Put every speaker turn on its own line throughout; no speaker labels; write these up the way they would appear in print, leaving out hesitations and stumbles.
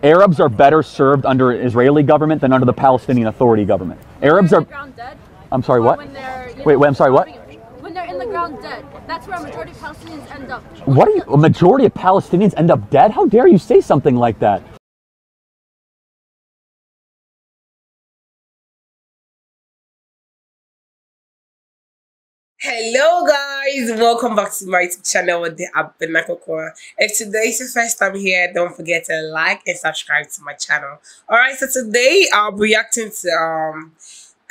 Arabs are better served under Israeli government than under the Palestinian Authority government. Arabs are...
Dead,
I'm sorry, what? Wait, I'm sorry, what?
When they're in the ground dead, that's where a majority of Palestinians end up.
What are you... A majority of Palestinians end up dead? How dare you say something like that?
Hello guys, welcome back to my YouTube channel with the Abinakokora. If today is your first time here, don't forget to like and subscribe to my channel. Alright, so today I'll be reacting to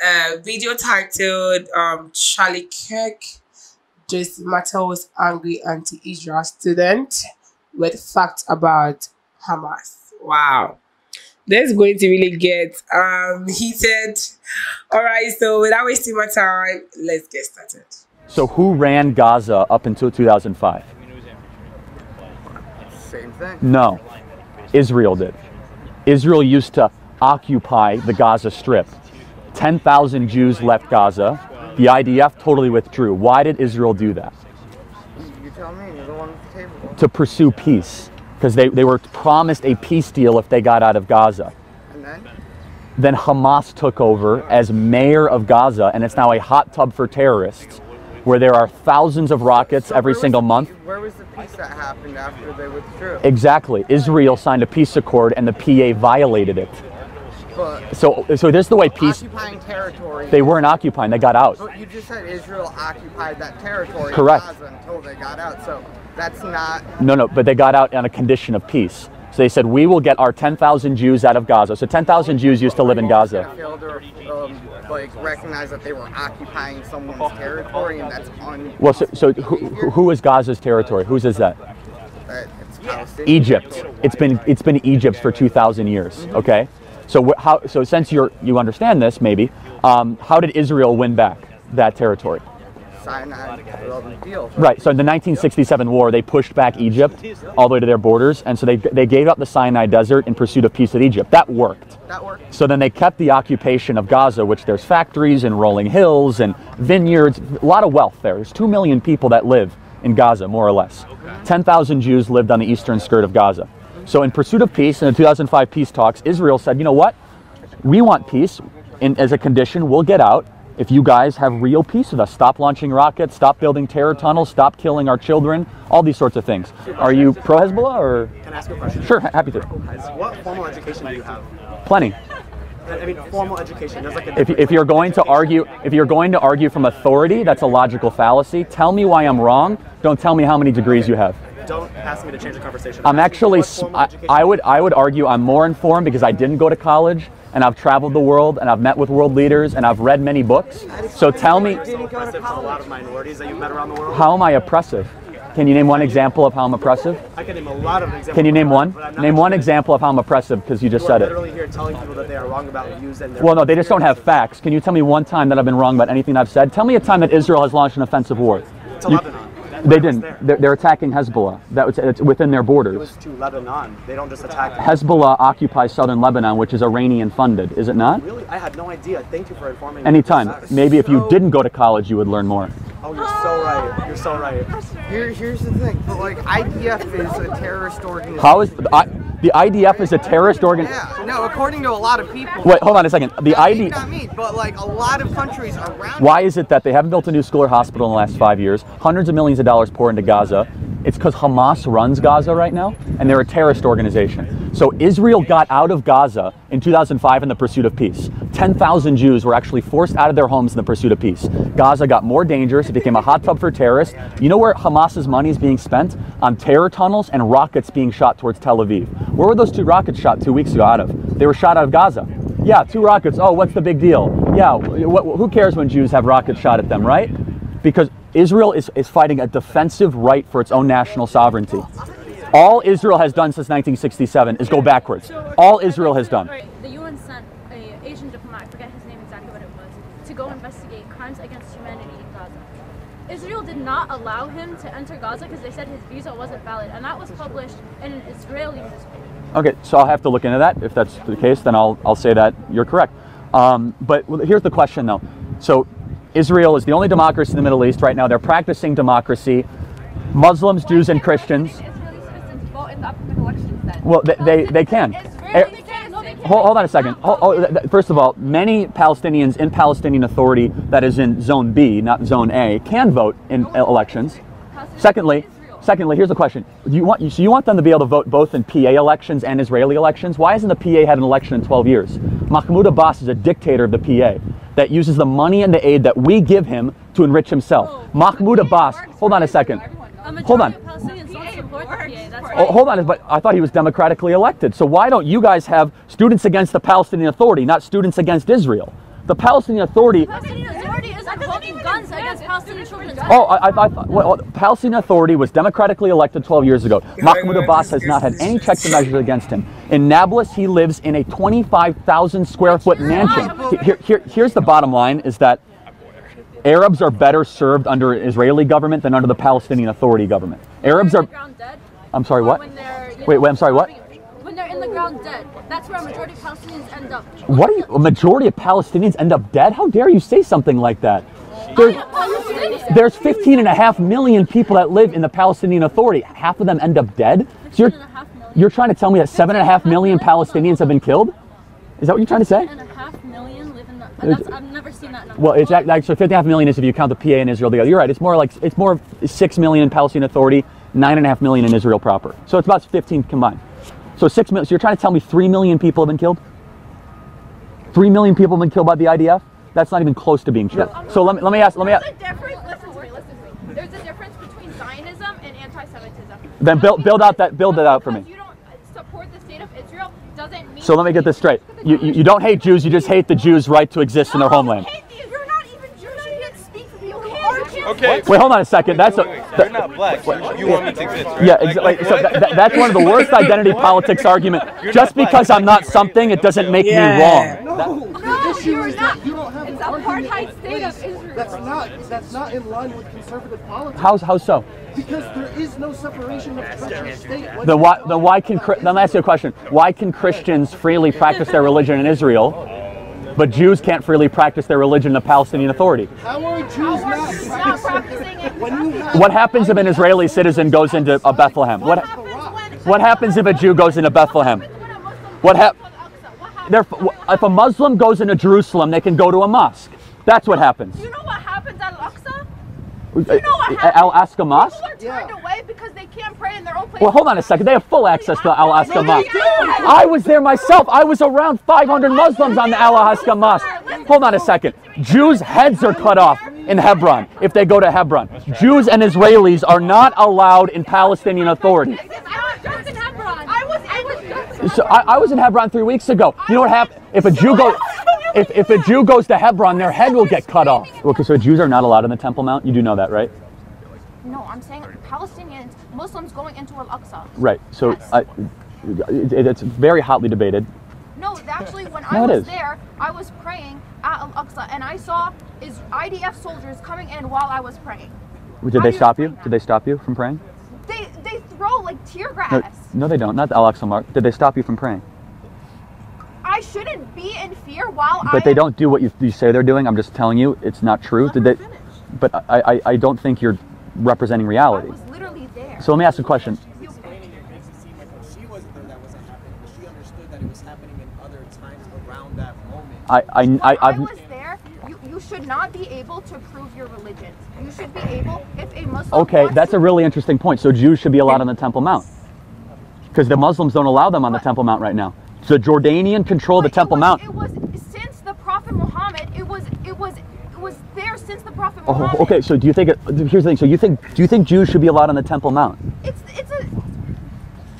a video titled Charlie Kirk dismantles angry anti-Israel student with facts about Hamas. Wow, this is going to really get heated. Alright, so without wasting my time, let's get started.
So who ran Gaza up until 2005?
Same thing.
No, Israel did. Israel used to occupy the Gaza Strip. 10,000 Jews left Gaza. The IDF totally withdrew. Why did Israel do that?
You tell me, you're the one at the table.
To pursue peace, because they were promised a peace deal if they got out of Gaza.
And then?
Then Hamas took over as mayor of Gaza, and it's now a hot tub for terrorists, where there are thousands of rockets every single month.
Where was the peace that happened after they withdrew?
Exactly. Israel signed a peace accord, and the PA violated it.
But
So this is the way peace...
occupying territory.
They weren't occupying, they got out.
But you just said Israel occupied that territory.
Correct.
In Gaza until they got out, so that's not...
No, but they got out on a condition of peace. So they said, we will get our 10,000 Jews out of Gaza. So 10,000 Jews used to live in Gaza.
Failed to recognize that they were occupying someone's territory, and that's
Well, so who is Gaza's territory? Whose is that?
It's Palestinian.
Egypt. It's been Egypt's for 2,000 years. Okay. So since you understand this, maybe, how did Israel win back that territory?
Sinai deal.
Right. So in the 1967 war, they pushed back Egypt all the way to their borders, and so they gave up the Sinai Desert in pursuit of peace with Egypt. That worked.
That worked.
So then they kept the occupation of Gaza, which there's factories and rolling hills and vineyards, a lot of wealth there. There's 2 million people that live in Gaza, more or less. 10,000 Jews lived on the eastern skirt of Gaza. So in pursuit of peace, in the 2005 peace talks, Israel said, you know what? We want peace, and as a condition, we'll get out if you guys have real peace with us. Stop launching rockets, stop building terror tunnels, stop killing our children, all these sorts of things. Are you pro-Hezbollah or?
Can I ask you a question?
Sure, happy to.
What formal education do you have?
Plenty.
I mean, formal education. There's like a
If you're going to argue from authority, that's a logical fallacy. Tell me why I'm wrong. Don't tell me how many degrees you have.
Don't ask me to change the conversation.
I'm actually, I would argue I'm more informed because I didn't go to college, and I've traveled the world, and I've met with world leaders, and I've read many books. So tell me,
oppressive to a lot of minorities that you've met around the world.
how am I oppressive? Can you name one example of how I'm oppressive?
I can name a lot of examples.
Can you name one? Name one example of how I'm oppressive, because you just said it.
Literally here telling people that they are wrong about views and their...
Well, no, they just don't have facts. Can you tell me one time that I've been wrong about anything I've said? Tell me a time that Israel has launched an offensive war.
To Lebanon.
They didn't. They're attacking Hezbollah. It's within their borders.
It was to Lebanon. They don't just attack...
Hezbollah occupies southern Lebanon, which is Iranian funded, is it not?
Really? I had no idea. Thank you for informing me.
Anytime. Maybe if you didn't go to college, you would learn more.
Oh, you're so right. You're so right.
Here's the thing, but like IDF is a terrorist organization.
How is the IDF is a terrorist organization?
Yeah, no, according to a lot of people.
Wait, hold on a second. The IDF.
Not me, but like a lot of countries around.
Why is it that they haven't built a new school or hospital in the last 5 years? Hundreds of millions of dollars pour into Gaza. It's because Hamas runs Gaza right now, and they're a terrorist organization. So Israel got out of Gaza in 2005 in the pursuit of peace. 10,000 Jews were actually forced out of their homes in the pursuit of peace. Gaza got more dangerous. It became a hot tub for terrorists. You know where Hamas's money is being spent? On terror tunnels and rockets being shot towards Tel Aviv. Where were those 2 rockets shot 2 weeks ago out of? They were shot out of Gaza. Yeah, 2 rockets. Oh, what's the big deal? Yeah, who cares when Jews have rockets shot at them, right? Because Israel is fighting a defensive right for its own national sovereignty. All Israel has done since 1967 is go backwards. All Israel has done.
The UN sent an Asian diplomat, I forget his name exactly what it was, to go investigate crimes against humanity in Gaza. Israel did not allow him to enter Gaza because they said his visa wasn't valid, and that was published in an Israeli newspaper.
Okay, so I'll have to look into that. If that's the case, then I'll say that you're correct. But here's the question, though. So Israel is the only democracy in the Middle East right now. They're practicing democracy. Muslims, Jews, and Christians.
Israeli citizens vote in the upcoming elections then?
Well, they can.
Israeli
Hold on a second. First of all, many Palestinians in Palestinian Authority, that is in Zone B, not Zone A, can vote in elections. Secondly, here's the question: you want them to be able to vote both in PA elections and Israeli elections? Why hasn't the PA had an election in 12 years? Mahmoud Abbas is a dictator of the PA that uses the money and the aid that we give him to enrich himself. Mahmoud Abbas. Hold on a second. Hold on. Hold on, but I thought he was democratically elected. So why don't you guys have students against the Palestinian Authority, not students against Israel? The Palestinian Authority.
Palestinian Authority isn't holding guns against Palestinian children.
Palestinian Authority was democratically elected 12 years ago. Mahmoud Abbas has not had any checks and measures against him. In Nablus, he lives in a 25,000 square foot mansion. Here's the bottom line: is that Arabs are better served under Israeli government than under the Palestinian Authority government. Arabs are. I'm sorry, what? Wait, I'm sorry, what?
When they're in the ground dead, that's where a majority of Palestinians end up.
What are you? A majority of Palestinians end up dead? How dare you say something like that? There's 15.5 million people that live in the Palestinian Authority. Half of them end up dead? So you're trying to tell me that 7.5 million Palestinians have been killed? Is that what you're trying to say?
7.5 million live in the... I've never seen that number.
Well, it's actually 50.5 million is if you count the PA and Israel together. You're right. It's more 6 million in Palestinian Authority, 9.5 million in Israel proper. So it's about 15 combined. So 6 million. So you're trying to tell me 3 million people have been killed? 3 million people have been killed by the IDF? That's not even close to being true. So let me ask.
Listen to me. There's a difference between Zionism and anti-Semitism.
Then build it out for me.
You don't support the state of Israel doesn't mean.
So let me get this straight. You don't hate Jews. You just hate the Jews' right to exist in their homeland.
You're not even Jewish. You can't speak for you.
Okay.
Wait, hold on a second.
They're not black. You want me to exist, right?
Yeah, exactly. So that's one of the worst identity politics arguments. Just because I'm not something, it doesn't make me wrong.
No,
you're not.
It's
apartheid state of Israel.
That's not in line with conservative politics.
How so?
Because there is no separation of church and state.
Then why can let me ask you a question. Why can Christians freely practice their religion in Israel, but Jews can't freely practice their religion in the Palestinian Authority?
How are Jews not
practicing it?
What happens if an Israeli citizen goes into a Bethlehem? What happens if a Jew goes into Bethlehem? If a Muslim goes into Jerusalem, they can go to a mosque. That's what happens.
Do you know what happens at Al-Aqsa?
Al-Aqsa Mosque?
People are turned away because they can't pray in their own place.
Well, hold on a second. They have full access to Al-Aqsa Mosque. I was there myself. I was around 500 Muslims on the Al-Aqsa Mosque. Hold on a second. Jews' heads are cut off in Hebron if they go to Hebron. Jews and Israelis are not allowed in Palestinian Authority. So I was in Hebron 3 weeks ago. You know what happened? If a Jew goes to Hebron, their head will get cut off. Okay, so Jews are not allowed in the Temple Mount. You do know that, right?
No, I'm saying Palestinians, Muslims going into Al-Aqsa.
Right. So yes. It's very hotly debated.
No, actually, when I was there, I was praying at Al-Aqsa, and I saw IDF soldiers coming in while I was praying.
Did they stop you? Did they stop you from praying?
They throw like tear gas.
No, they don't. Not the Al-Aqsa Mosque. Did they stop you from praying?
I shouldn't be in fear while
But they don't do what you say they're doing. I'm just telling you, it's not true. Did they? But I don't think you're representing reality.
I was literally there.
So let me ask a question.
She wasn't there, that wasn't happening, but she understood that it was happening in other times around that moment.
I was there. You should not be able to prove your religion. You should be able, if a Muslim.
Okay, that's a really interesting point. So Jews should be allowed on the Temple Mount, because the Muslims don't allow them on the Temple Mount right now. The Jordanian control the Temple Mount.
It was since the Prophet Muhammad. It was there since the Prophet Muhammad.
Okay, so do you think? Here's the thing. So do you think Jews should be allowed on the Temple Mount?
It's a.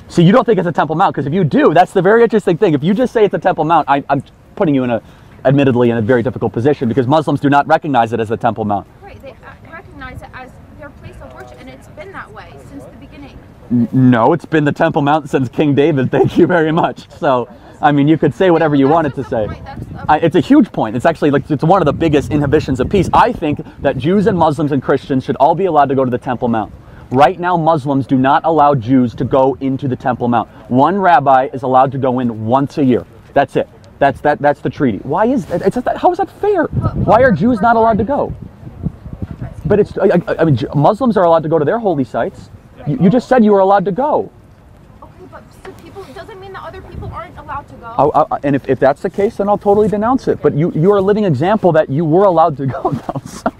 So you don't think it's a Temple Mount, because if you do, that's the very interesting thing. If you just say it's a Temple Mount, I'm putting you admittedly in a very difficult position, because Muslims do not recognize it as the Temple Mount.
Right, they recognize it as their place of worship, and it's been that way since the beginning.
No, it's been the Temple Mount since King David. Thank you very much. So, I mean, you could say whatever you wanted to say. It's a huge point. It's actually it's one of the biggest inhibitions of peace. I think that Jews and Muslims and Christians should all be allowed to go to the Temple Mount. Right now, Muslims do not allow Jews to go into the Temple Mount. One rabbi is allowed to go in once a year. That's it. That's the treaty. Why is that? How is that fair? Why are Jews not allowed to go? But I mean, Muslims are allowed to go to their holy sites. You just said you were allowed to go.
Okay, but so people doesn't mean that other people aren't allowed. allowed to go.
And if that's the case, then I'll totally denounce it. But you are a living example that you were allowed to go now. So.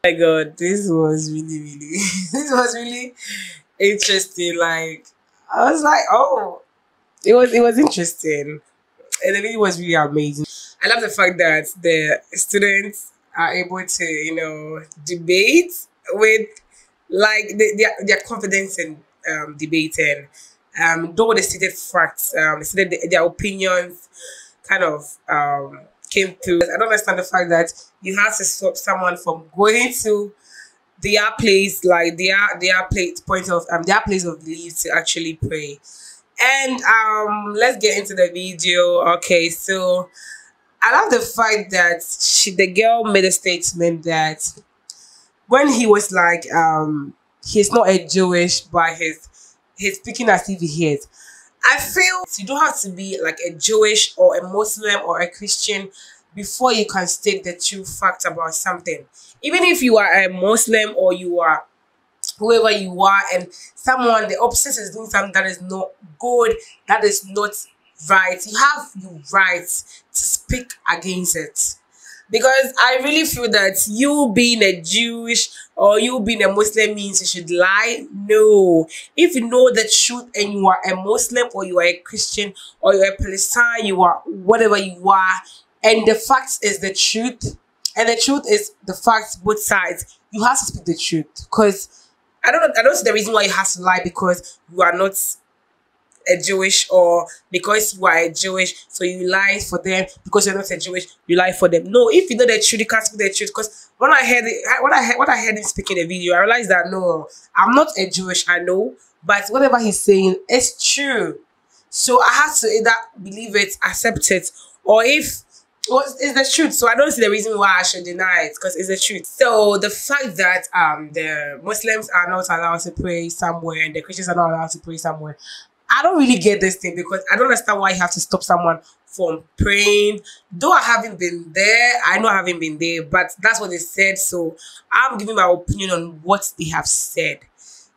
My God, this was really this was really interesting. Like, I was like, oh, it was interesting, and the video was really amazing. I love the fact that the students are able to, you know, debate with like their confidence in debating. Though they stated facts, they stated their opinions kind of came through. I don't understand the fact that you have to stop someone from going to their place, like their place their place of belief to actually pray. And let's get into the video. Okay, so I love the fact that the girl made a statement that when he was like he's not a Jewish, but he's speaking as if he is. I feel you don't have to be like a Jewish or a Muslim or a Christian before you can state the true fact about something. Even if you are a Muslim or you are whoever you are, and someone, the opposite, is doing something that is not good, that is not right, you have the right to speak against it. Because I really feel that you being a Jewish or you being a Muslim means you should lie. No. If you know the truth and you are a Muslim or you are a Christian or you're a Palestine, you are whatever you are, and the fact is the truth, and the truth is the facts, both sides, you have to speak the truth. Because I don't see the reason why you have to lie because you are not a Jewish, or because you are a Jewish so you lie for them. Because you're not a Jewish, you lie for them. No, if you know the truth, you can't speak the truth. Because when I heard it, when I heard him speaking the video, I realized that no, I'm not a Jewish, I know, but whatever he's saying is true. So I have to either believe it, accept it, or if it's the truth. So I don't see the reason why I should deny it, because it's the truth. So the fact that the Muslims are not allowed to pray somewhere and the Christians are not allowed to pray somewhere, I don't really get this thing, because I don't understand why you have to stop someone from praying. Though I haven't been there, I know I haven't been there, but that's what they said. So I'm giving my opinion on what they have said.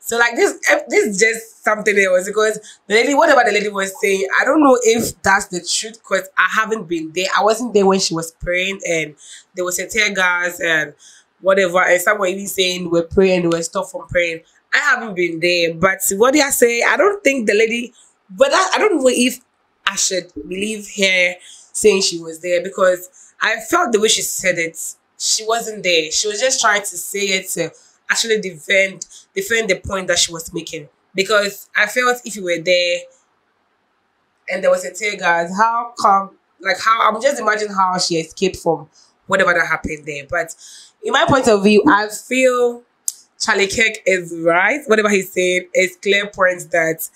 So like this is just something else, because the lady, whatever the lady was saying, I don't know if that's the truth, because I haven't been there. I wasn't there when she was praying, and there was a tear gas and whatever, and someone even saying we're praying, they were stopped from praying. I haven't been there, but what they are saying, I don't think the lady, but I don't know if I should believe her saying she was there, because I felt the way she said it, she wasn't there. She was just trying to say it to actually defend the point that she was making. Because I felt if you were there and there was a tear gas, how come, like how, I'm just imagining how she escaped from whatever that happened there. But in my point of view, I feel Charlie Kirk is right. Whatever he's saying is clear points that,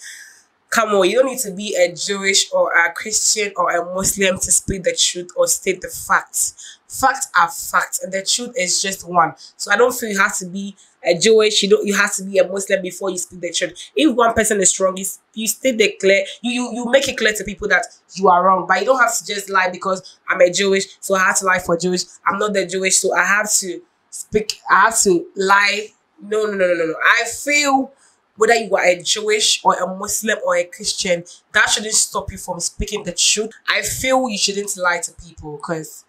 come on, you don't need to be a Jewish or a Christian or a Muslim to speak the truth or state the facts. Facts are facts, and the truth is just one. So I don't feel you have to be a Jewish, you have to be a Muslim before you speak the truth. If one person is wrong, you state the clear, you make it clear to people that you are wrong. But you don't have to just lie because I'm a Jewish, so I have to lie for Jewish. I'm not the Jewish, so I have to speak, I have to lie. No. I feel whether you are a Jewish or a Muslim or a Christian, that shouldn't stop you from speaking the truth. I feel you shouldn't lie to people, because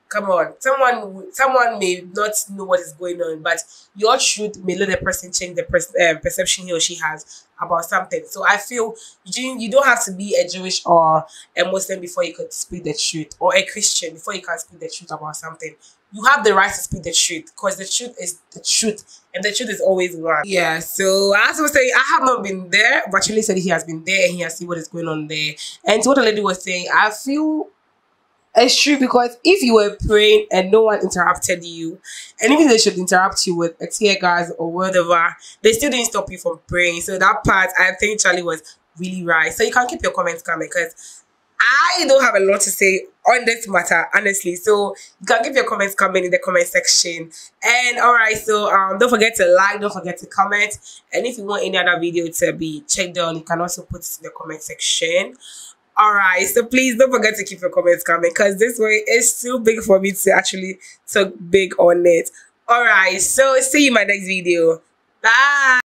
come on, someone may not know what is going on, but your truth may let a person change the perception he or she has about something. So I feel you don't have to be a Jewish or a Muslim before you can speak the truth, or a Christian before you can speak the truth about something. You have the right to speak the truth, because the truth is the truth, and the truth is always one. Yeah, so as I was saying, I have not been there, but Charlie said he has been there and he has seen what is going on there. And to what the lady was saying, I feel it's true, because if you were praying and no one interrupted you, and even they should interrupt you with a tear gas or whatever, they still didn't stop you from praying. So that part, I think Charlie was really right. So you can keep your comments coming, because I don't have a lot to say on this matter, honestly. So you can keep your comments coming in the comment section. And alright, so don't forget to like, don't forget to comment. And if you want any other video to be checked out, you can also put it in the comment section. Alright, so please don't forget to keep your comments coming, because this way it's too big for me to actually talk big on it. Alright, so see you in my next video. Bye.